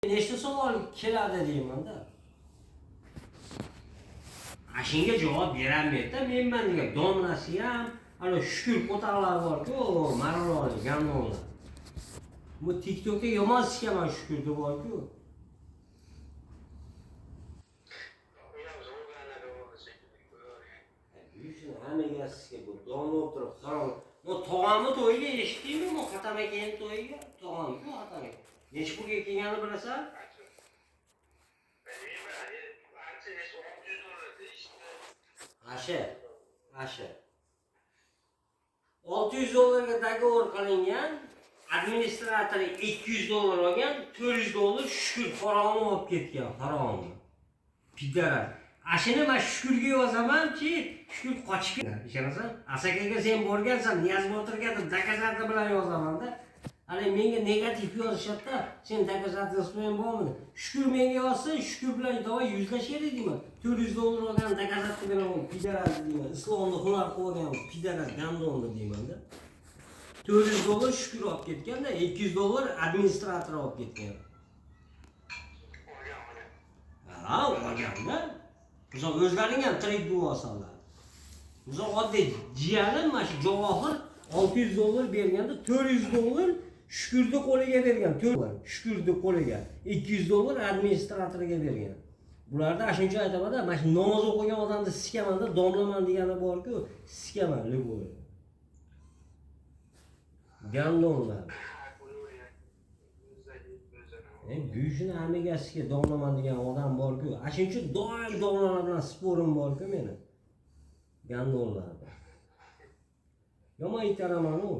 Nechta savol keladi deymanda. Ashunga javob berolmaydi-da. Men degan domlasi ham, ana shukur qo'taqlar bor-ku, marorali, gamnonlar. Bu TikTokda yomon sikaman shukurda bor-ku. Hammaga sizga bu domla o'tirib harom. Bu tog'amni to'yiga eshitdingmi? Bu Xatam akaning to'yiga, tog'am-ku Xatam aka. Nech pulga kelganini bilasan? Asha. 600 dollarga dogovor qilingan, administratori 200 dollar olgan, 400 dollar shukur faromni olib ketgan, faromni. Pidara. Ashini men shukurga yozaman-chi, shukur qochib ketgan. Ishonasan? Asakaga sen borgansan, Niyaz Botirga dokazatli bilan yozaman-da. Hali menga negativ yozishadi-da, sen dokazatli bilan bormi? Shukur menga yozsa, shukur bilan davay yuzlashaylik deyman. 400 dollar olgan dokazatli bilan pidara deyman. Islomni hunar qilgan pidara gamdonni deyman-da. 400 dollar shukur olib ketganda, 200 dollar administrator olib ketgan. Ha, olganda. Uzoq o'zlaring ham tirik bo'lsanlar. Uzoq oddiy jiyanim mana shu javohir 600 dollar berganda 400 dollar shukurni qo'liga bergan. Shukurni qo'liga 200 dollar administratoriga bergan. Bularda shuncha aytaman-da, mana shu namoz o'qigan odamni sikaman-da, domlaman degani bor-ku, sikaman любой. Gandonlar. Guyishini hamagasiga domlaman degan odam bor-ku. Shuncha doim domlalar bilan sporim bor-ku meni. Gandonlarda. Yomon itaraman-ku.